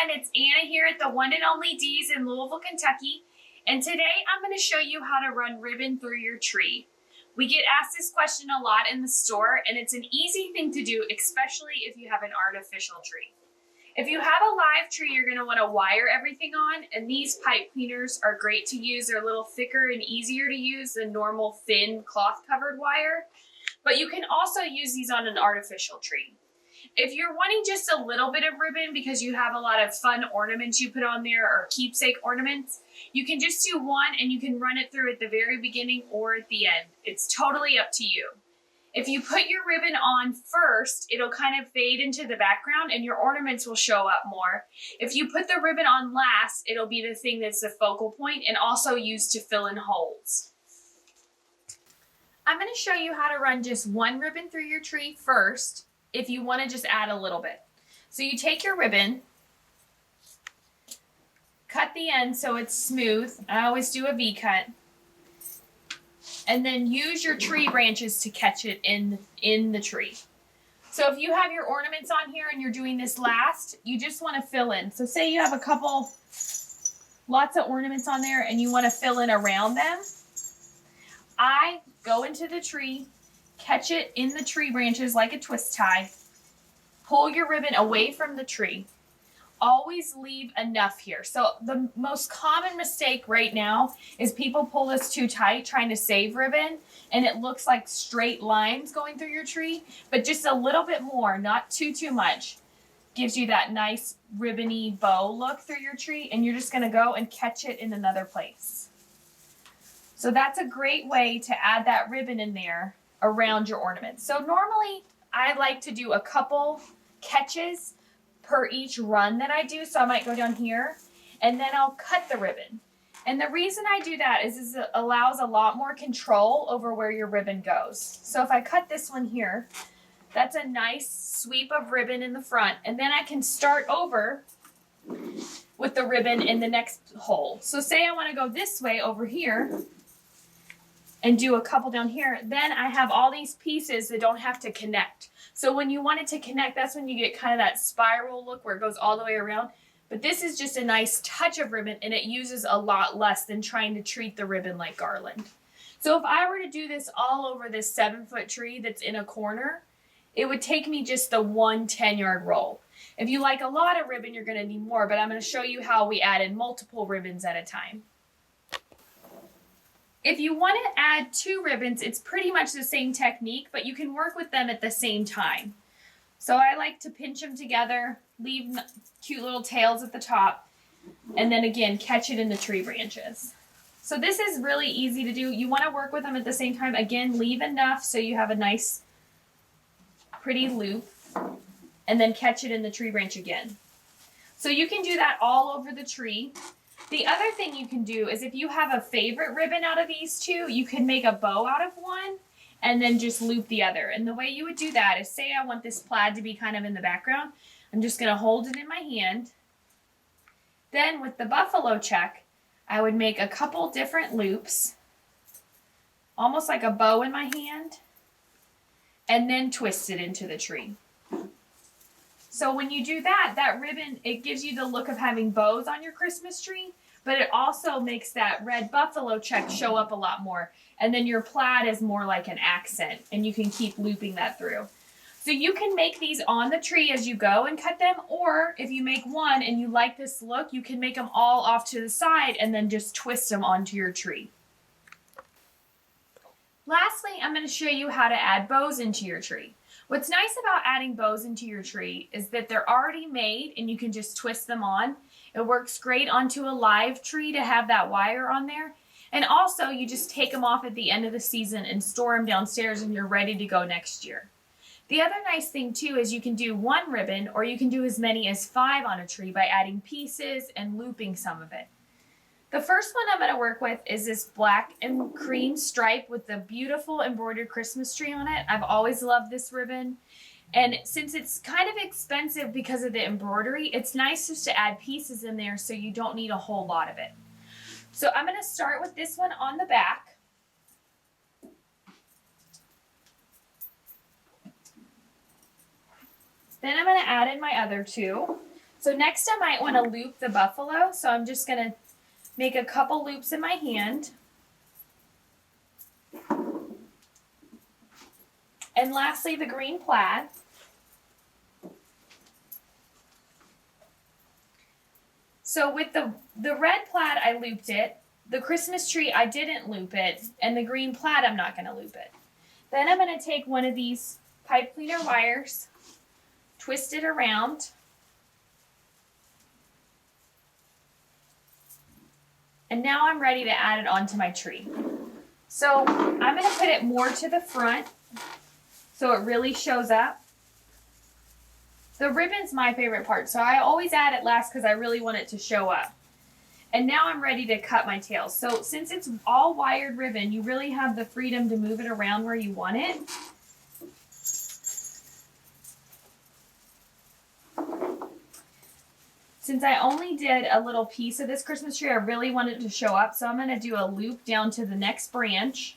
everyone, it's Anna here at the one and only D's in Louisville, Kentucky, and today I'm going to show you how to run ribbon through your tree. We get asked this question a lot in the store, and it's an easy thing to do, especially if you have an artificial tree. If you have a live tree, you're going to want to wire everything on, and these pipe cleaners are great to use. They're a little thicker and easier to use than normal thin cloth-covered wire, but you can also use these on an artificial tree. If you're wanting just a little bit of ribbon because you have a lot of fun ornaments you put on there or keepsake ornaments, you can just do one and you can run it through at the very beginning or at the end. It's totally up to you. If you put your ribbon on first, it'll kind of fade into the background and your ornaments will show up more. If you put the ribbon on last, it'll be the thing that's the focal point and also used to fill in holes. I'm going to show you how to run just one ribbon through your tree first, if you want to just add a little bit. So you take your ribbon, cut the end so it's smooth. I always do a V-cut. And then use your tree branches to catch it in the tree. So if you have your ornaments on here and you're doing this last, you just want to fill in. So say you have lots of ornaments on there and you want to fill in around them. I go into the tree, catch it in the tree branches like a twist tie, pull your ribbon away from the tree. Always leave enough here. So the most common mistake right now is people pull this too tight trying to save ribbon and it looks like straight lines going through your tree, but just a little bit more, not too much, gives you that nice ribbony bow look through your tree, and you're just going to go and catch it in another place. So that's a great way to add that ribbon in there around your ornaments. So normally I like to do a couple catches per each run that I do. So I might go down here and then I'll cut the ribbon. And the reason I do that is it allows a lot more control over where your ribbon goes. So if I cut this one here, that's a nice sweep of ribbon in the front, and then I can start over with the ribbon in the next hole. So say I want to go this way over here and do a couple down here, then I have all these pieces that don't have to connect. So when you want it to connect, that's when you get kind of that spiral look where it goes all the way around. But this is just a nice touch of ribbon, and it uses a lot less than trying to treat the ribbon like garland. So if I were to do this all over this 7-foot tree that's in a corner, it would take me just the one 10-yard roll. If you like a lot of ribbon, you're going to need more, but I'm going to show you how we add in multiple ribbons at a time. If you want to add 2 ribbons, it's pretty much the same technique, but you can work with them at the same time. So I like to pinch them together, leave cute little tails at the top, and then again, catch it in the tree branches. So this is really easy to do. You want to work with them at the same time. Again, leave enough so you have a nice, pretty loop, and then catch it in the tree branch again. So you can do that all over the tree. The other thing you can do is if you have a favorite ribbon out of these 2, you can make a bow out of one and then just loop the other. And the way you would do that is, say I want this plaid to be kind of in the background. I'm just going to hold it in my hand. Then with the buffalo check, I would make a couple different loops, almost like a bow in my hand, and then twist it into the tree. So when you do that, that ribbon, it gives you the look of having bows on your Christmas tree, but it also makes that red buffalo check show up a lot more. And then your plaid is more like an accent, and you can keep looping that through. So you can make these on the tree as you go and cut them, or if you make one and you like this look, you can make them all off to the side and then just twist them onto your tree. Lastly, I'm going to show you how to add bows into your tree. What's nice about adding bows into your tree is that they're already made and you can just twist them on. It works great onto a live tree to have that wire on there. And also you just take them off at the end of the season and store them downstairs and you're ready to go next year. The other nice thing too is you can do 1 ribbon, or you can do as many as 5 on a tree by adding pieces and looping some of it. The first one I'm going to work with is this black and cream stripe with the beautiful embroidered Christmas tree on it. I've always loved this ribbon. And since it's kind of expensive because of the embroidery, it's nice just to add pieces in there so you don't need a whole lot of it. So I'm going to start with this one on the back. Then I'm going to add in my other 2. So next I might want to loop the buffalo. So I'm just going to make a couple loops in my hand. And lastly, the green plaid. So with the red plaid, I looped it. The Christmas tree, I didn't loop it. And the green plaid, I'm not going to loop it. Then I'm going to take one of these pipe cleaner wires, twist it around, and now I'm ready to add it onto my tree. So I'm going to put it more to the front so it really shows up. The ribbon's my favorite part, so I always add it last because I really want it to show up. And now I'm ready to cut my tail. So since it's all wired ribbon, you really have the freedom to move it around where you want it. Since I only did a little piece of this Christmas tree, I really wanted it to show up, so I'm going to do a loop down to the next branch.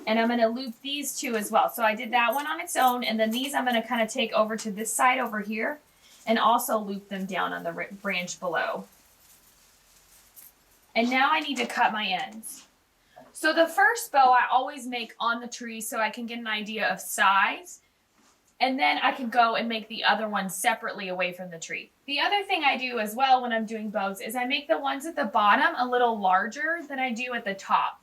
And I'm going to loop these two as well. So I did that one on its own, and then these I'm going to kind of take over to this side over here and also loop them down on the branch below. And now I need to cut my ends. So the first bow I always make on the tree so I can get an idea of size. And then I can go and make the other ones separately away from the tree. The other thing I do as well when I'm doing bows is I make the ones at the bottom a little larger than I do at the top.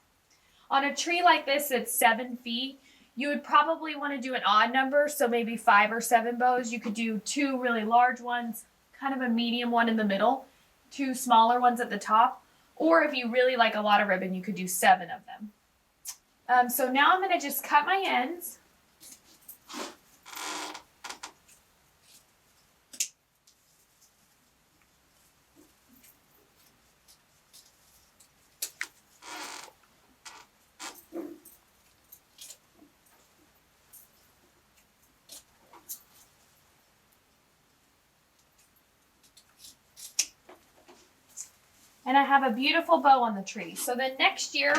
On a tree like this that's 7 feet, you would probably want to do an odd number, so maybe 5 or 7 bows. You could do 2 really large ones, kind of a medium one in the middle, 2 smaller ones at the top, or if you really like a lot of ribbon, you could do 7 of them. So now I'm going to just cut my ends. And I have a beautiful bow on the tree. So then next year,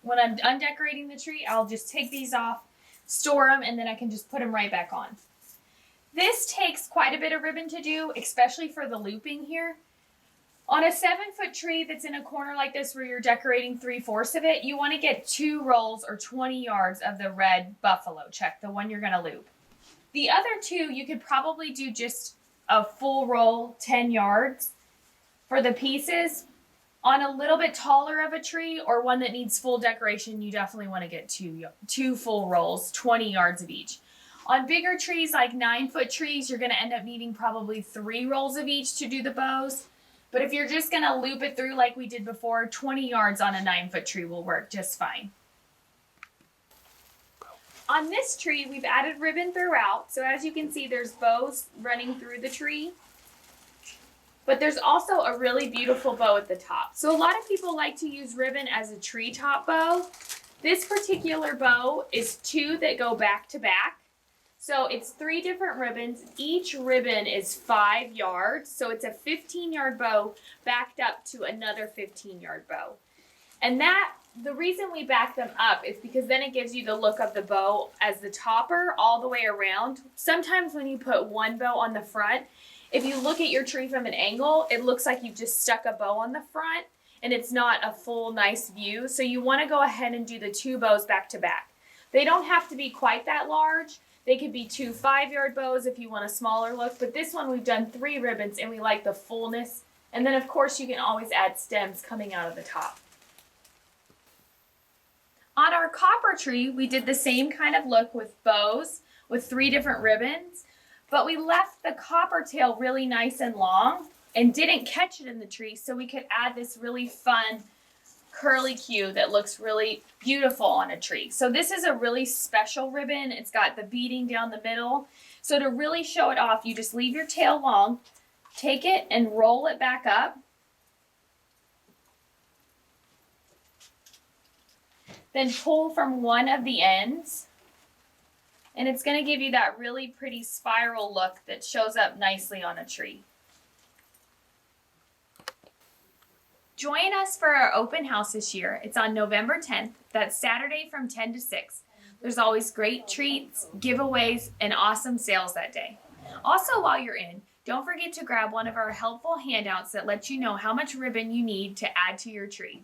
when I'm done decorating the tree, I'll just take these off, store them, and then I can just put them right back on. This takes quite a bit of ribbon to do, especially for the looping here. On a 7-foot tree that's in a corner like this where you're decorating 3/4 of it, you want to get 2 rolls or 20 yards of the red buffalo check, the one you're going to loop. The other 2, you could probably do just a full roll, 10 yards for the pieces. On a little bit taller of a tree or one that needs full decoration, you definitely want to get 2 full rolls, 20 yards of each. On bigger trees like 9-foot trees, you're going to end up needing probably 3 rolls of each to do the bows. But if you're just going to loop it through like we did before, 20 yards on a 9-foot tree will work just fine. On this tree, we've added ribbon throughout. So as you can see, there's bows running through the tree. But there's also a really beautiful bow at the top. So a lot of people like to use ribbon as a treetop bow. This particular bow is 2 that go back to back. So it's 3 different ribbons. Each ribbon is 5 yards. So it's a 15-yard bow backed up to another 15-yard bow. And the reason we back them up is because then it gives you the look of the bow as the topper all the way around. Sometimes when you put one bow on the front, if you look at your tree from an angle, it looks like you've just stuck a bow on the front and it's not a full nice view. So you want to go ahead and do the 2 bows back to back. They don't have to be quite that large. They could be 2 5-yard bows if you want a smaller look, but this one we've done 3 ribbons and we like the fullness. And then of course you can always add stems coming out of the top. On our copper tree, we did the same kind of look with bows with 3 different ribbons. But we left the copper tail really nice and long and didn't catch it in the tree, so we could add this really fun curly Q that looks really beautiful on a tree. So this is a really special ribbon. It's got the beading down the middle. So to really show it off, you just leave your tail long, take it and roll it back up. Then pull from one of the ends. And it's going to give you that really pretty spiral look that shows up nicely on a tree. Join us for our open house this year. It's on November 10th. That's Saturday from 10 to 6. There's always great treats, giveaways, and awesome sales that day. Also, while you're in, don't forget to grab one of our helpful handouts that lets you know how much ribbon you need to add to your tree.